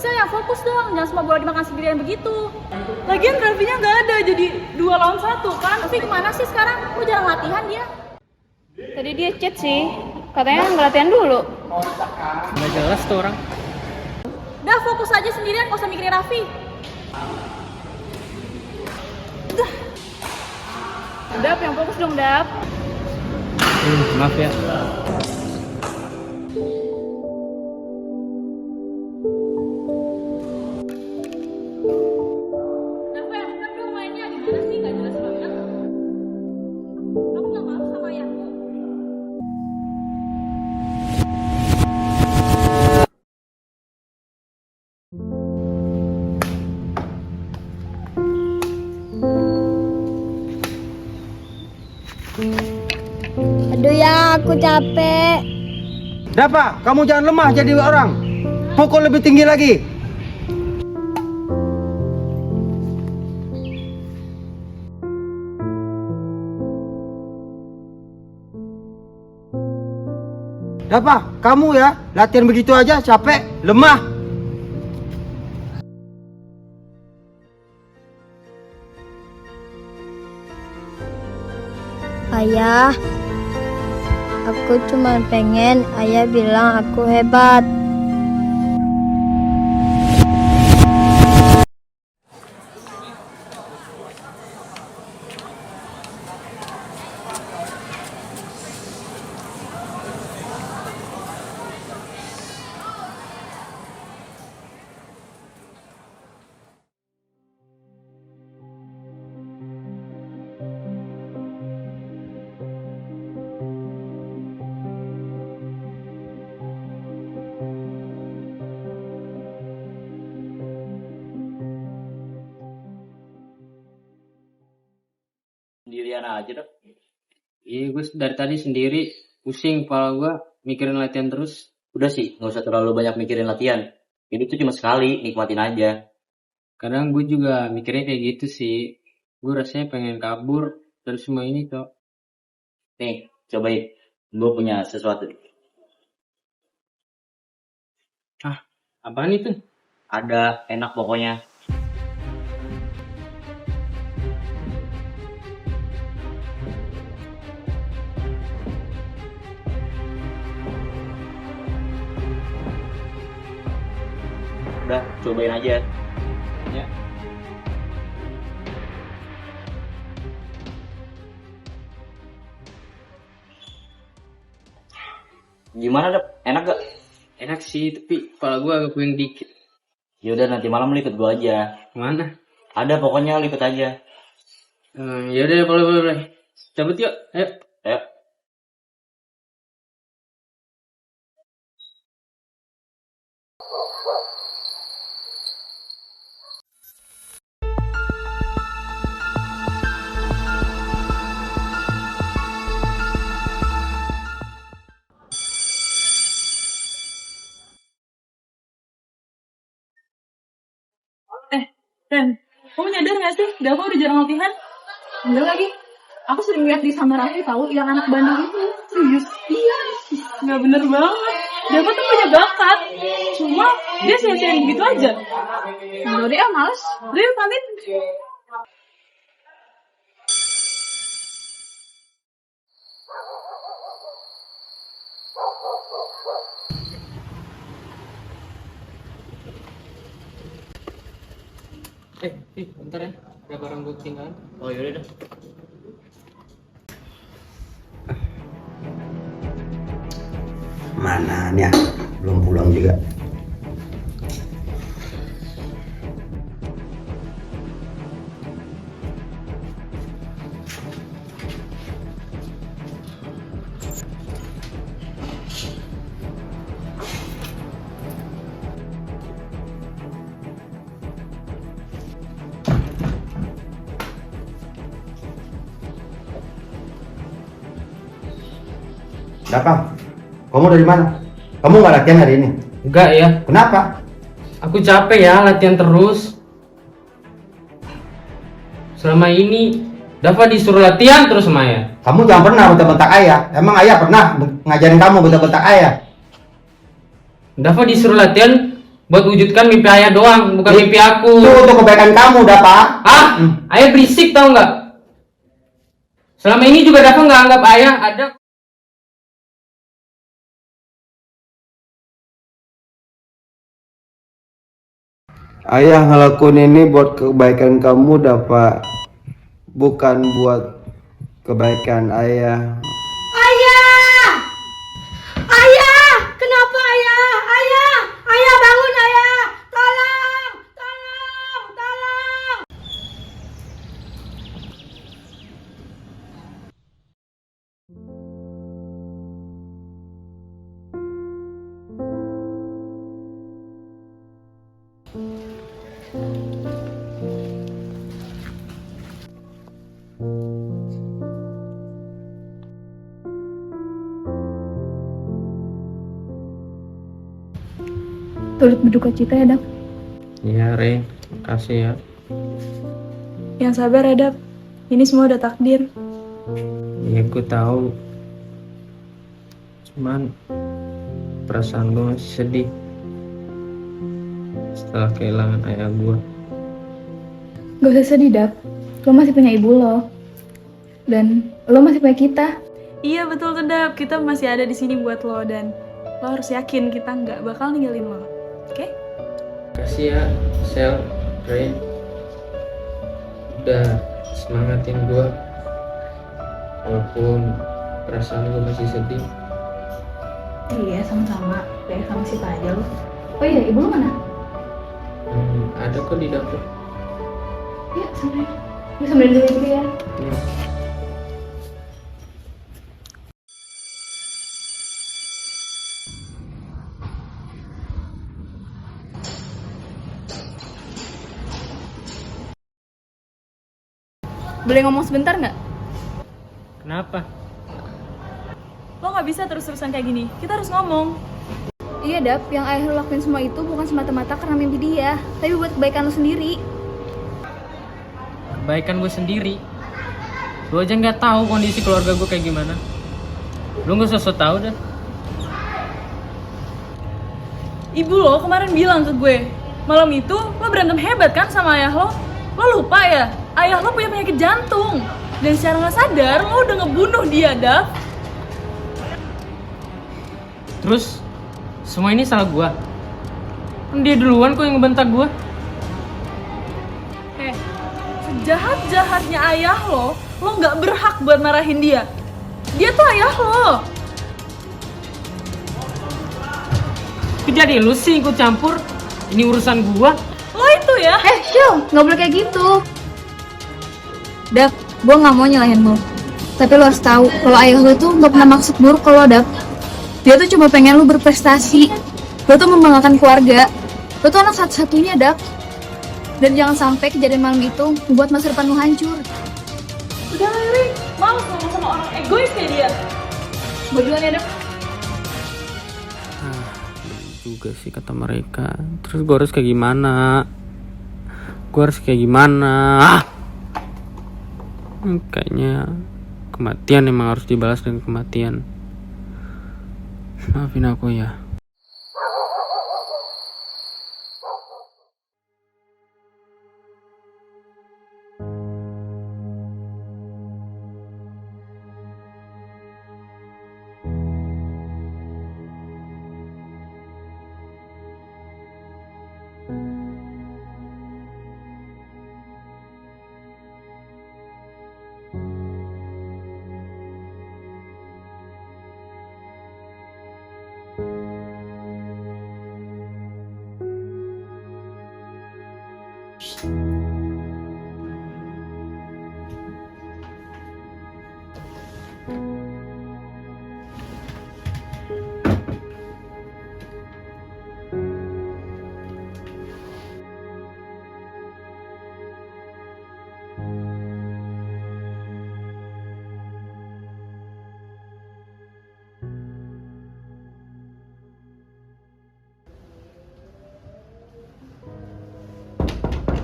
Asal yang fokus dong, jangan semua bola dimakan sendirian begitu. Lagian Raffinya nggak ada, jadi 2 lawan 1 kan. Raffi kemana sih sekarang? Kok jarang latihan dia? Tadi dia chat sih, katanya nggak latihan dulu. Nggak jelas tuh orang. Udah fokus aja sendirian, gak usah mikirin Raffi. Dap, yang fokus dong, Dap. Maaf ya. Dap, yang bener dong mainnya. Gimana sih? Gak jelas banget. Kamu gak malu sama ayahmu? Aduh ya, aku capek. Dapat, kamu jangan lemah jadi orang. Pukul lebih tinggi lagi. Dapat, kamu ya latihan begitu aja capek, lemah. Ayah, aku cuma pengen ayah bilang aku hebat. Sendirian aja dong. Iya, gue dari tadi sendiri pusing kepala gue mikirin latihan terus. Udah sih, nggak usah terlalu banyak mikirin latihan. Hidup tuh cuma sekali, nikmatin aja. Kadang gue juga mikirnya kayak gitu sih. Gue rasanya pengen kabur dari semua ini kok. Nih, cobain. Gue punya sesuatu. Apaan itu? Ada enak pokoknya. Udah, cobain aja. Ya. Gimana, Dap? Enak gak? Enak sih, tapi kepala gue agak pusing dikit. Yaudah, nanti malam lu ikut gue aja. Kemana? Ada pokoknya lu ikut aja. Yaudah, boleh. Cabut yuk, ayo. Ayo. Ren, kamu nyadar gak sih? Dava udah jarang latihan? Enggak lagi. Aku sering lihat di sama Raffi tahu yang anak Bandung itu. Serius? Iya. Nggak bener banget. Dava tuh punya bakat. Cuma dia sia-siain gitu aja. Enggak deh, males. Udah yuk pamit. Bentar ya. Ada barang gue ketinggalan. Oh yaudah dah. Mana nih? Belum pulang juga. Dapat? Kamu dari mana? Kamu nggak latihan hari ini? Enggak ya. Kenapa? Aku capek ya latihan terus. Selama ini Dava disuruh latihan terus sama ayah. Kamu jangan pernah bentak-bentak ayah. Emang ayah pernah ngajarin kamu bentak-bentak ayah? Dava disuruh latihan buat wujudkan mimpi ayah doang, bukan mimpi aku. Itu untuk kebaikan kamu, Dapa. Ah, ayah berisik tau nggak? Selama ini juga Dava nggak anggap ayah ada. Ayah ngelakuin ini buat kebaikan kamu, Dapa. Bukan buat kebaikan ayah. Ayah! Ayah! Kenapa ayah? Ayah! Ayah bangun ayah! Tolong! Tolong! Tolong! Turut berduka cita ya, Dap. Iya, Re. Makasih ya. Yang sabar ya, Dap. Ini semua udah takdir. Iya, gue tahu. Cuman perasaan gue masih sedih setelah kehilangan ayah gue. Gak usah sedih, Dap. Lo masih punya ibu lo. Dan lo masih punya kita. Iya, betul tuh, Dap. Kita masih ada di sini buat lo. Dan lo harus yakin kita nggak bakal ninggalin lo. Oke? Makasih ya, Sel, Ray. Udah semangatin gue. Walaupun perasaan gue masih sedih. Iya, sama-sama. Kayak sama siapa aja lo. Oh iya, ibu lo mana? Ada kok di dapur. Iya, samperin. Gue samperin dulu ya. Iya. Boleh ngomong sebentar nggak? Kenapa? Lo nggak bisa terus-terusan kayak gini. Kita harus ngomong. Iya, Dap. Yang ayah lo lakuin semua itu bukan semata-mata karena mimpi dia, tapi buat kebaikan lo sendiri. Kebaikan gue sendiri. Lu aja nggak tahu kondisi keluarga gue kayak gimana. Lu nggak usah so tau dah. Ibu lo kemarin bilang ke gue, malam itu lo berantem hebat kan sama ayah lo? Lo lupa ya? Ayah lo punya penyakit jantung. Dan secara nggak sadar lo udah ngebunuh dia, Dap. Terus semua ini salah gue. Kan dia duluan kok yang ngebentak gue. Sejahat-jahatnya ayah lo nggak berhak buat marahin dia. Dia tuh ayah lo. Tapi jadi lu sih ikut campur. Ini urusan gue. Lo itu ya. Syul, nggak boleh kayak gitu. Dap, gue nggak mau nyalahin lo. Tapi lo harus tahu kalau ayah lo tuh nggak pernah maksud buruk ke lo, Dap. Dia tuh cuma pengen lo berprestasi. Lo tuh membanggakan keluarga. Lo tuh anak satu-satunya, Dap. Dan jangan sampai kejadian malam itu membuat masa depan lo hancur. Udah Riri, males ngomong sama orang egois kayak dia. Gue duluan ya, Dap. Juga sih kata mereka. Terus gue harus kayak gimana? Kayaknya kematian emang harus dibalas dengan kematian. Maafin aku ya.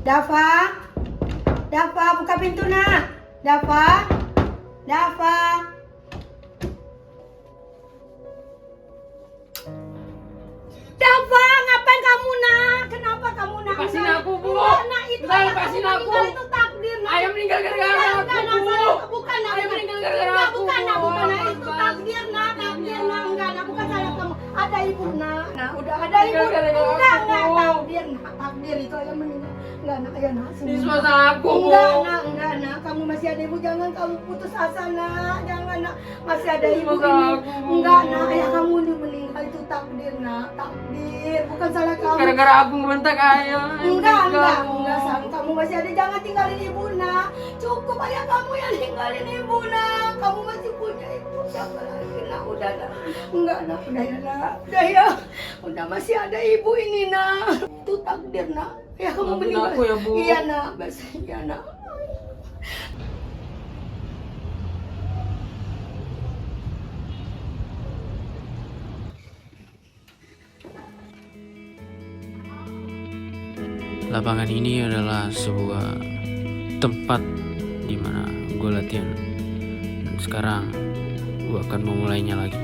Dava, Dava, buka pintu nak. Dava, Dava. Dava, ngapain kamu nak? Enggak, lepasin aku. Itu takdir. Ayah meninggal gara-gara aku. Bukan, Ayah meninggal gara-gara aku. bukan, itu takdir, nak, enggak, bukan salah kamu. Ada ibu, nak, udah ada ibu. Enggak, takdir itu ayah meninggal. Enggak, nak, ayah, nak, Ini semua salah aku. Enggak, nak, kamu masih ada ibu, jangan kamu putus asa, nak, jangan, nak, masih ada ibu Masalah ini. aku. Enggak, nak, ayah kamu ini meninggal itu takdir, nak, takdir, bukan salah kamu. Gara-gara aku ngebentak ayah. Enggak, sayang, kamu masih ada, jangan tinggalin ibu, nak. Cukup ayah kamu yang tinggalin ibu, nak. Kamu masih punya ibu, siapa lagi, nak, udah, nak. Enggak, nak, udah ya, nak, udah ya. Udah masih ada ibu ini, nak. Itu takdir, nak. Ya kamu Maafin meninggal. aku ya, Bu. Iya, nak, iya, nak. Lapangan ini adalah sebuah tempat di mana gue latihan. Dan sekarang gue akan memulainya lagi.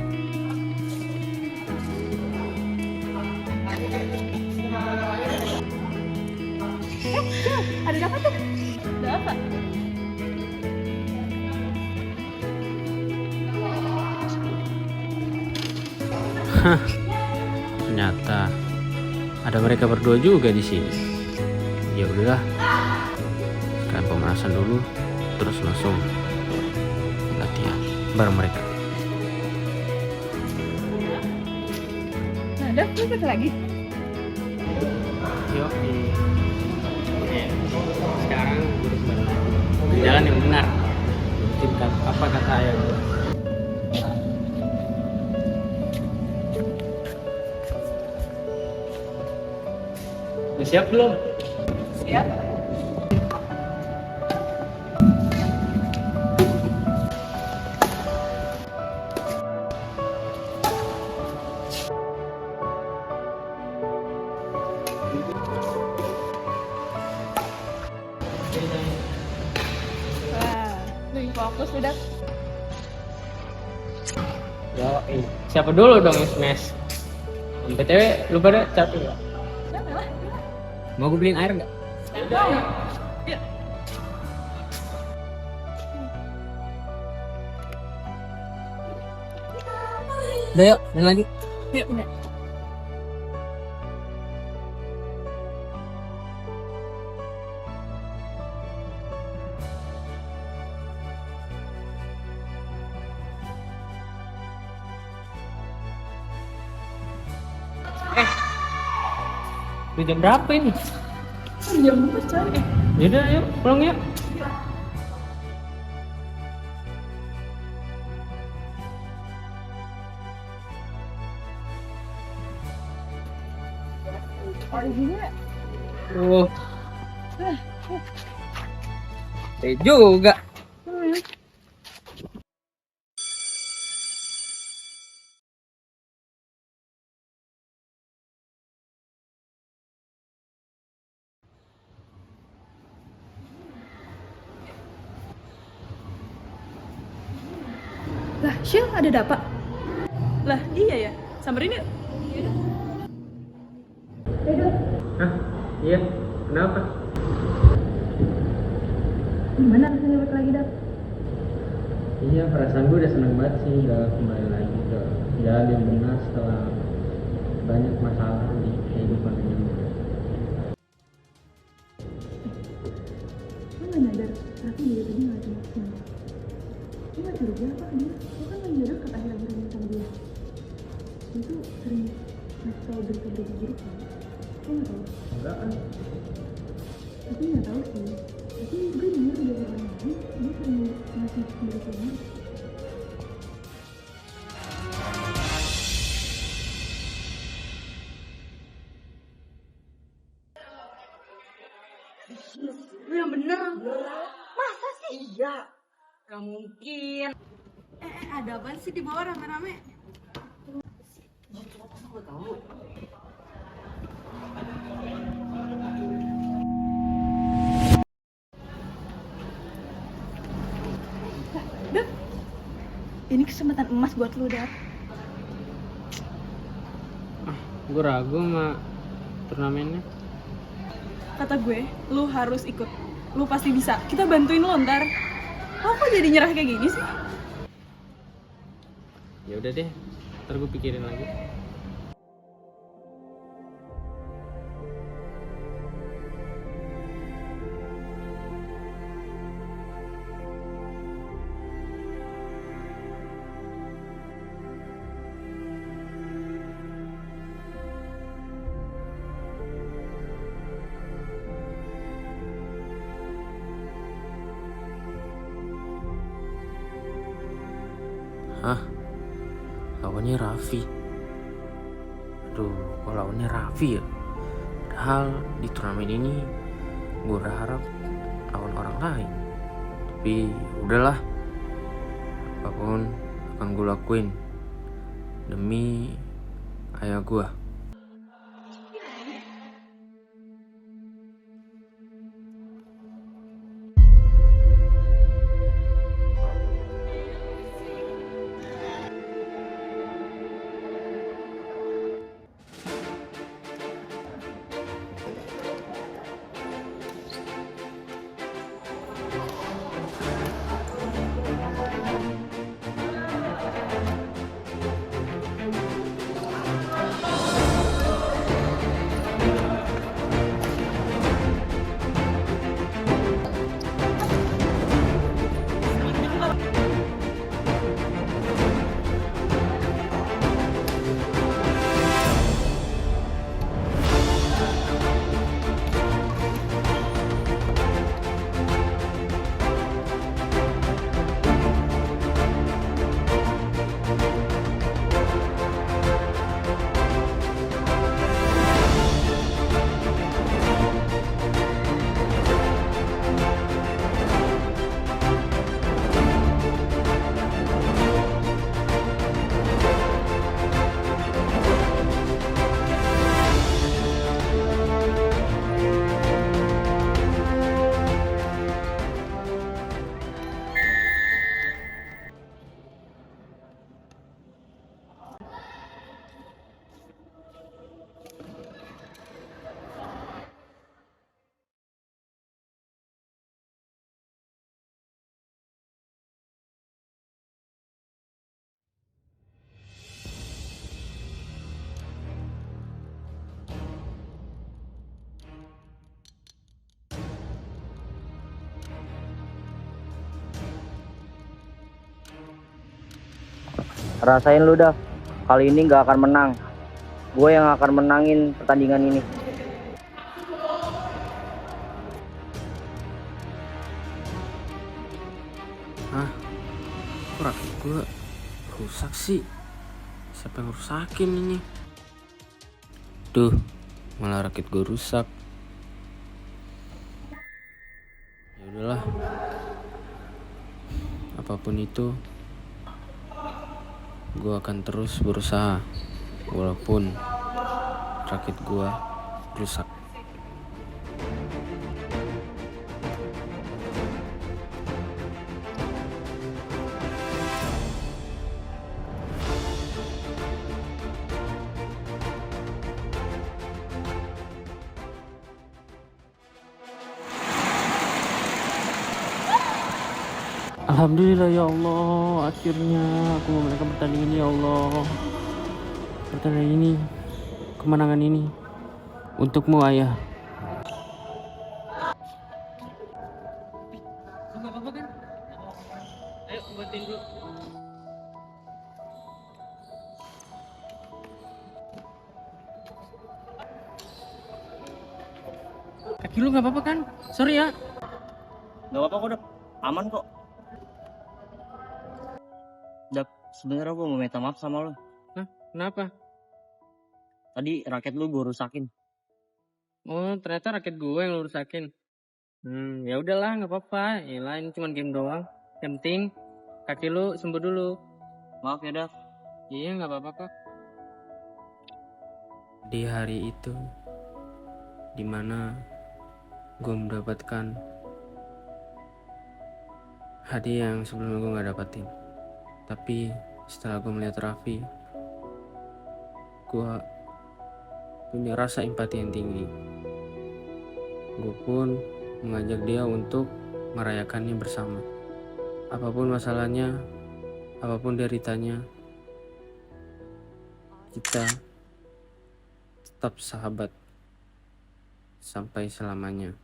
Ada apa tuh? Ada apa? Ternyata ada mereka berdua juga di sini. Ya udahlah, sekarang pemanasan dulu, terus langsung latihan bareng mereka. Nah, Dap, lu ikut lagi? Yuk, sekarang gue harus balik lagi. Jalan yang benar. Tingkat apa kata ayah gue. Udah siap belum? Siap. Wah, lu fokus udah. Yo, siapa dulu dong yang smash? BTW, lu pada capek gak? Mau gue beliin air nggak? Yuk. Udah yuk, main lagi. Yuk, udah. Udah jam berapa ini? Jam berapa, coy? Yaudah, yuk pulang yuk. Ada juga. Juga. Lah, Syil, ada Dapa? Lah, iya ya. Samperin yuk. Hah? Iya, kenapa? Gimana rasanya balik lagi, Dap? Iya, perasaan gue udah seneng banget sih udah kembali lagi ke jalan yang benar setelah banyak masalah di kehidupan ini. Lu gak nyadar, tapi dia tadi gak cuma kesini. Lu gak curiga apa dia? Lu kan gak nyadar kata akhir-akhir ini sama dia. Dia tuh sering ngasih tau berita-berita buruk kan? Lu gak tau? Enggak kan? Tapi gak tau sih. Tapi gue denger dari orang lain, dia sering ngasih berita buruk. Lu yang bener. Masa sih? Iya. Gak mungkin. Ada apaan sih di bawah rame-rame? Dap, ini kesempatan emas buat lu, Dap. Gue ragu sama turnamennya. kata gue, lu harus ikut. Lu pasti bisa. Kita bantuin lu ntar. Lo kok jadi nyerah kayak gini sih? Ya udah deh, ntar gue pikirin lagi. Hah? Lawannya Raffi. Aduh, kok lawannya Raffi ya? Padahal di turnamen ini gue berharap lawan orang lain. Tapi udahlah, apapun akan gue lakuin demi ayah gue. Rasain lu dah, kali ini gak akan menang. Gue yang akan menangin pertandingan ini. Hah? Kok rakit gue rusak sih? Siapa yang rusakin ini? Duh, malah rakit gue rusak. Ya udahlah, apapun itu gue akan terus berusaha walaupun rakit gue rusak. Alhamdulillah ya Allah, akhirnya aku memenangkan pertandingan ini ya Allah. Pertandingan ini, kemenangan ini untukmu ayah. Enggak apa-apa kan? Ayo buatin dulu. Kaki lu nggak apa-apa kan? Sorry ya. Gak apa-apa kok, Dap. Aman kok. Dap, sebenarnya gue mau minta maaf sama lo. Kenapa? Tadi raket lu gue rusakin. Oh, ternyata raket gue yang lu rusakin. Ya udahlah, nggak apa-apa. Ya lain cuma game doang. Yang penting kaki lu sembuh dulu. Maaf ya, Dap. Iya, nggak apa-apa kok. Di hari itu, dimana gue mendapatkan hadiah yang sebelumnya gue nggak dapetin. Tapi setelah gue melihat Raffi, gue punya rasa empati yang tinggi. gue pun mengajak dia untuk merayakannya bersama. Apapun masalahnya, apapun deritanya, kita tetap sahabat sampai selamanya.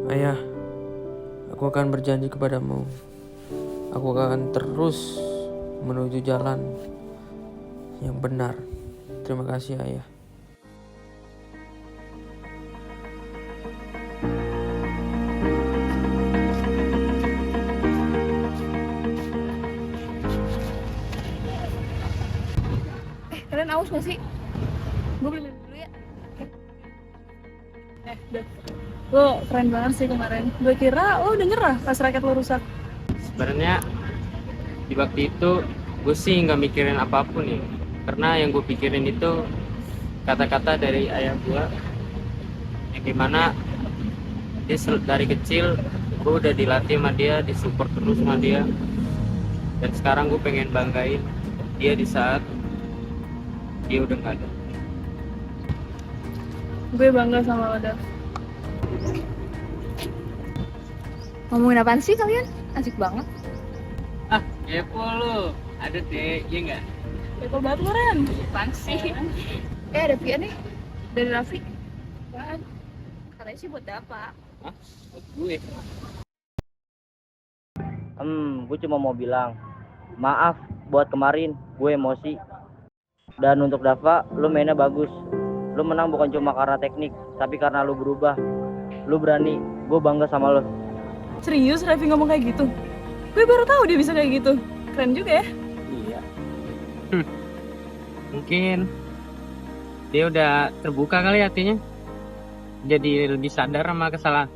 Ayah, aku akan berjanji kepadamu. Aku akan terus menuju jalan yang benar. Terima kasih, Ayah. Kalian aus gak sih? Gue beli dulu ya. Dev, lo keren banget sih kemarin. Gue kira lo udah nyerah pas raket lo rusak. Sebenarnya di waktu itu gue sih nggak mikirin apapun ya, karena yang gue pikirin itu kata-kata dari ayah gue yang dimana dia dari kecil gue udah dilatih sama dia, disupport terus sama dia, dan sekarang gue pengen banggain dia di saat dia udah nggak ada. Gue bangga sama lo, Dev. Ngomongin apaan sih kalian? Asik banget. Ah, kepo lu, ada deh, iya nggak? Kepo banget lo, Ren. Apaan sih? Ada pian nih dari Raffi. Apaan? Katanya sih buat Dapa. Hah? Buat gue. Gue cuma mau bilang maaf buat kemarin gue emosi. Dan untuk Dava, lu mainnya bagus. Lu menang bukan cuma karena teknik, tapi karena lu berubah. Lu berani, gue bangga sama lu. Serius Raffi ngomong kayak gitu? Gue baru tahu dia bisa kayak gitu. Keren juga ya. Iya. Mungkin dia udah terbuka kali hatinya. Jadi lebih sadar sama kesalahan